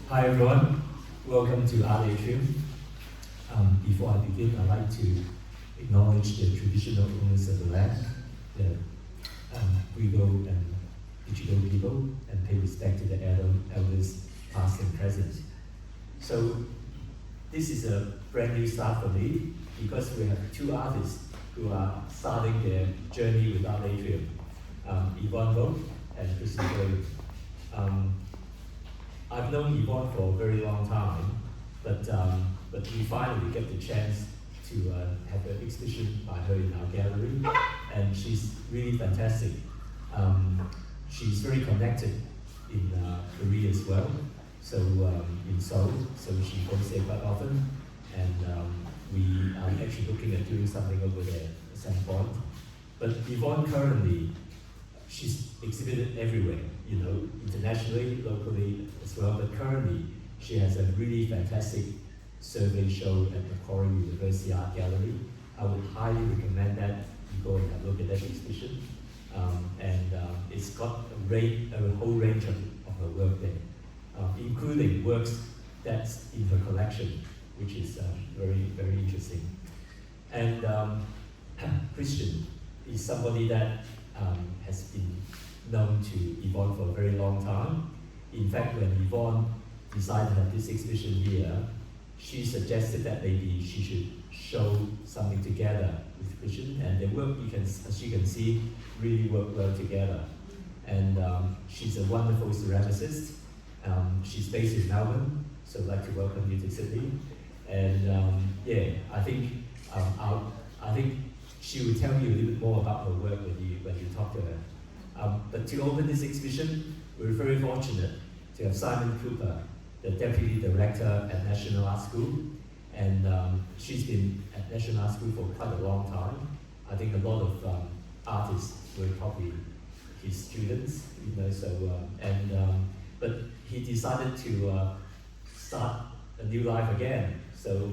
Hi everyone, welcome to Art Atrium. Before I begin, I'd like to acknowledge the traditional owners of the land, the Grigo and Digital people, and pay respect to the elders past and present. So this is a brand new start for me because we have two artists who are starting their journey with Art Atrium, Yvonne Boag and Kristin. I've known Yvonne for a very long time, but we finally get the chance to have an exhibition by her in our gallery, and she's really fantastic. She's very connected in Korea as well, so in Seoul, so she goes there quite often, and we are actually looking at doing something over there at some point. But Yvonne currently, she's exhibited everywhere, internationally, locally as well, but currently she has a really fantastic survey show at Macquarie University Art Gallery. I would highly recommend that you go and have a look at that exhibition. It's got a whole range of her work there, including works that's in her collection, which is very, very interesting. And Kristin is somebody that has been known to Yvonne for a very long time. In fact, when Yvonne decided to have this exhibition here, she suggested that maybe she should show something together with Kristin, and their work, as you can see, really work well together. And she's a wonderful ceramicist. She's based in Melbourne, so I'd like to welcome you to Sydney. And I think she will tell you a little bit more about her work when you talk to her. But to open this exhibition, we're very fortunate to have Simon Cooper, the Deputy Director at National Art School. And she's been at National Art School for quite a long time. I think a lot of artists were probably his students, but he decided to start a new life again. So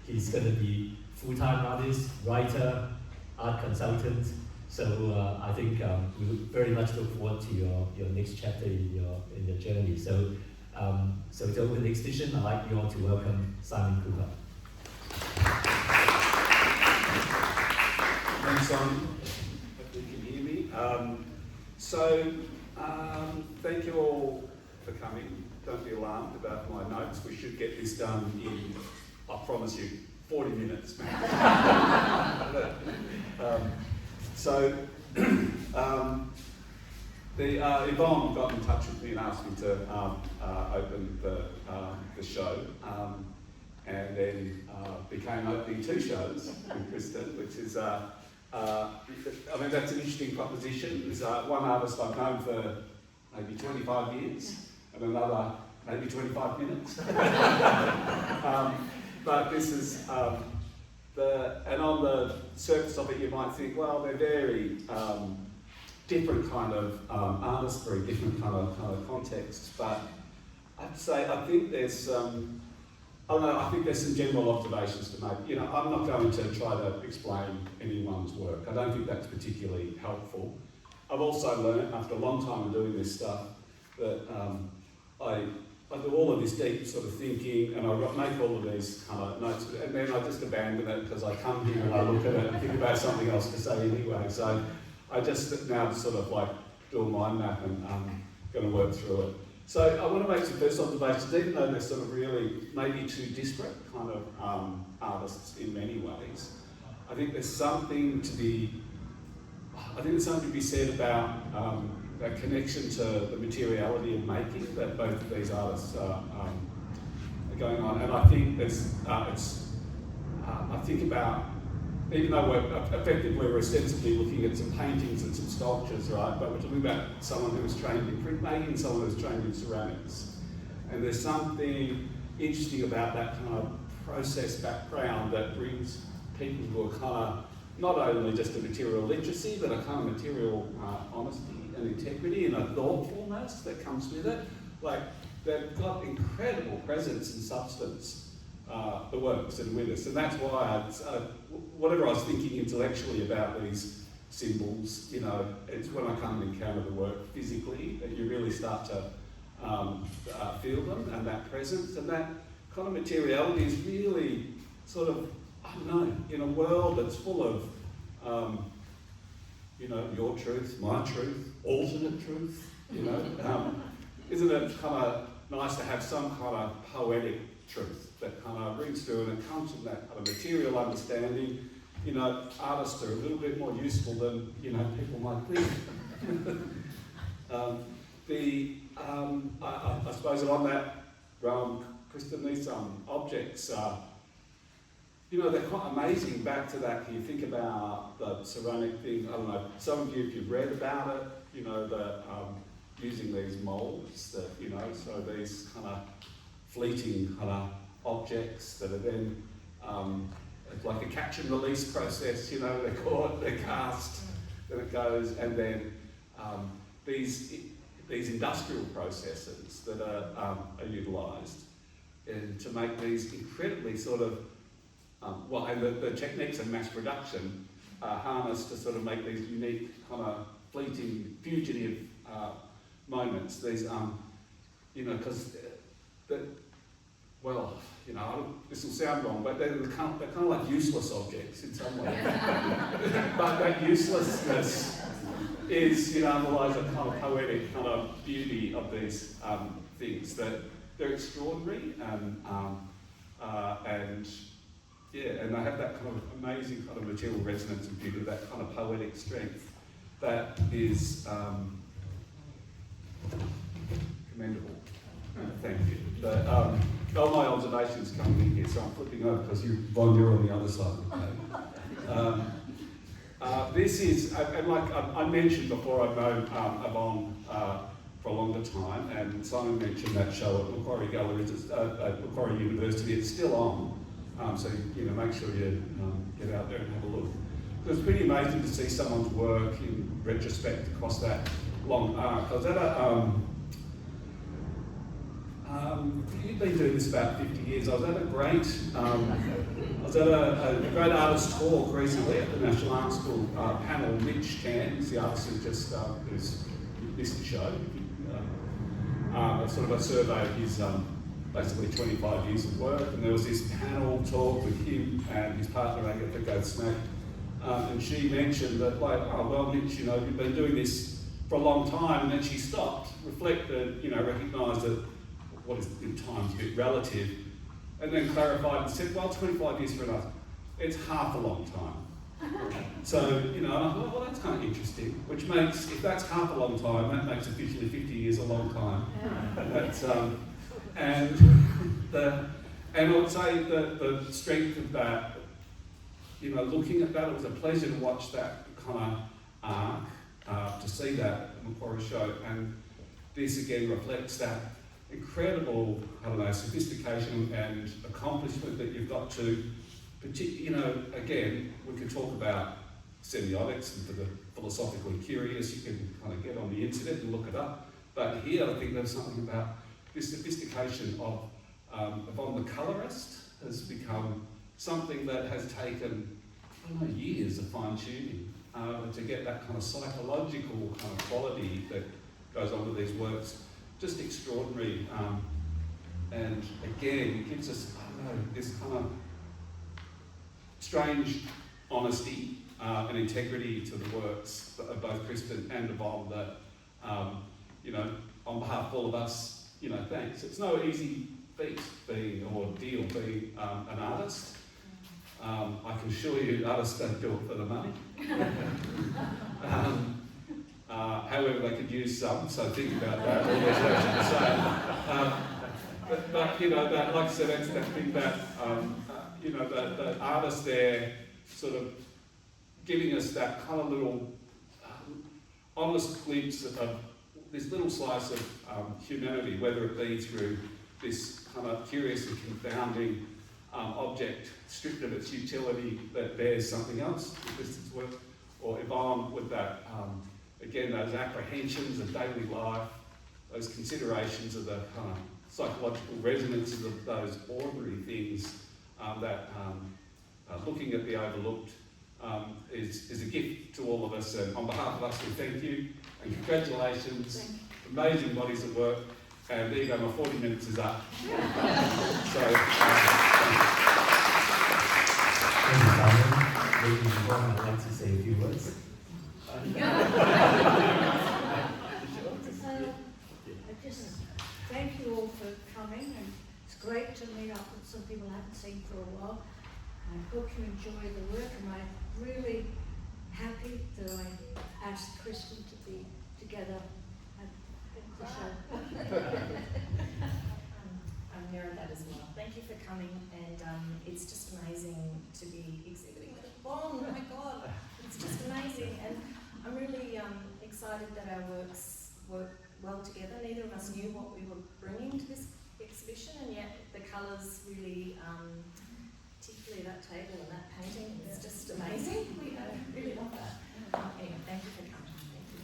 he's going to be full-time artist, writer, art consultant. So I think we very much look forward to your next chapter in your journey. So to open the exhibition, I'd like you all to welcome Simon Cooper. Thanks, Simon. Hope you can hear me. Thank you all for coming. Don't be alarmed about my notes. We should get this done in, I promise you, 40 minutes. Yvonne got in touch with me and asked me to open the show, and then became opening two shows with Kristin, which is, that's an interesting proposition. There's one artist I've known for maybe 25 years, and another maybe 25 minutes. But this is, and on the surface of it, you might think, well, they're very different kind of artists, very different kind of contexts. But I'd say I think there's some general observations to make. I'm not going to try to explain anyone's work. I don't think that's particularly helpful. I've also learned after a long time of doing this stuff that I do all of this deep sort of thinking, and I make all of these kind of notes, and then I just abandon it because I come here and I look at it and think about something else to say anyway. So I just now sort of like do a mind map, and I'm going to work through it. So I want to make some first observations, even though they're sort of really maybe two disparate kind of artists in many ways. I think there's something to be said about a connection to the materiality of making that both of these artists are going on. And I think I think about, even though we're ostensibly looking at some paintings and some sculptures, right? But we're talking about someone who was trained in printmaking, someone who was trained in ceramics. And there's something interesting about that kind of process background that brings people to a kind of, not only just a material literacy, but a kind of material honesty and integrity and a thoughtfulness that comes with it. Like, they've got incredible presence and substance, the works and with us. And that's why whatever I was thinking intellectually about these symbols, it's when I come and encounter the work physically that you really start to feel them and that presence, and that kind of materiality is really sort of, I don't know, in a world that's full of, you know, your truth, my truth, alternate truth, you know, isn't it kind of nice to have some kind of poetic truth that kind of rings through, and it comes from that kind of material understanding. You know, artists are a little bit more useful than, you know, people might think. I suppose on that realm, Kristin, these objects are, you know, they're quite amazing. Back to that, can you think about the ceramic thing? I don't know, some of you, if you've read about it, you know, the using these moulds, that, you know, so these kind of fleeting kind of objects that are then, it's like a catch and release process, you know, they're caught, they're cast, then it goes, and then these industrial processes that are utilised to make these incredibly sort of, and the techniques of mass production are harnessed to sort of make these unique kind of fleeting, fugitive moments. These, you know, because well, you know, this will sound wrong, but they're kind of like useless objects in some way. But that uselessness is, you know, underlies a kind of poetic kind of beauty of these things, that they're extraordinary and yeah, and they have that kind of amazing kind of material resonance and beauty, that kind of poetic strength that is commendable. Thank you. But, all my observations coming in here, so I'm flipping over because Yvonne, you're on the other side of the page. This is, and like I mentioned before, I've known Yvonne for a longer time, and Simon mentioned that show at Macquarie Galleries at Macquarie University. It's still on, so you know, make sure you get out there and have a look. It was pretty amazing to see someone's work in retrospect across that long arc. I was at a you've been doing this about 50 years. I was at a great artist talk recently at the National Art School panel. Mitch Chan, who's the artist who just who's missed the show. Sort of a survey of his basically 25 years of work, and there was this panel talk with him and his partner Agatha Goldsmith, and she mentioned that, like, oh well, Mitch, you know, you've been doing this for a long time, and then she stopped, reflected, you know, recognised that what is in times a bit relative, and then clarified and said, well, 25 years for us, it's half a long time. So, you know, and I thought, well, that's kind of interesting, which makes, if that's half a long time, that makes officially 50 years a long time. That's, and I would say the strength of that, you know, looking at that, it was a pleasure to watch that kind of arc, to see that Macquarie show, and this again reflects that incredible, I don't know, sophistication and accomplishment that you've got to, you know, again, we could talk about semiotics, and for the philosophically curious, you can kind of get on the internet and look it up. But here, I think there's something about this sophistication of Yvonne the colorist has become something that has taken, I don't know, years of fine-tuning to get that kind of psychological kind of quality that goes on with these works. Just extraordinary, and again, it gives us, I don't know, this kind of strange honesty and integrity to the works of both Kristin and Yvonne that, you know, on behalf of all of us, you know, thanks. It's no easy feat being, or deal being an artist. I can assure you artists don't do it for the money. However, they could use some, so think about that. But you know, that, like I said, that's that thing that you know, the artist there sort of giving us that kind of little honest glimpse of this little slice of humanity, whether it be through this kind of curious and confounding object stripped of its utility that bears something else, Kristin's work, or Yvonne with that. Again, those apprehensions of daily life, those considerations of the kind of psychological resonances of those ordinary things that looking at the overlooked is a gift to all of us. And on behalf of us, we thank you and congratulations. Amazing bodies of work. And there you go, my 40 minutes is up. So, Thank you, Simon. Maybe Yvonne would like to say a few words. I just thank you all for coming, and it's great to meet up with some people I haven't seen for a while. I hope you enjoy the work, and I'm really happy that I asked Kristin to be together at the show. I'm near that as well. Thank you for coming, and it's just amazing to be exhibiting with Yvonne. Oh my God, it's just amazing, and I'm really excited that our works work well together. Neither of us knew what we were bringing to this exhibition, and yet the colours really, particularly that table and that painting, is just amazing. We really love that. Anyway, thank you for coming. Thank you.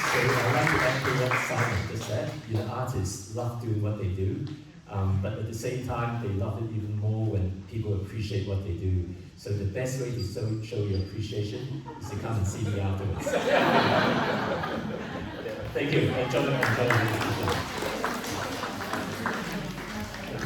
So I'd like to echo what Simon just said. Artists love doing what they do, but at the same time, they love it even more when people appreciate what they do. So the best way to show your appreciation is to come and see me afterwards. Thank you. Enjoy the exhibition.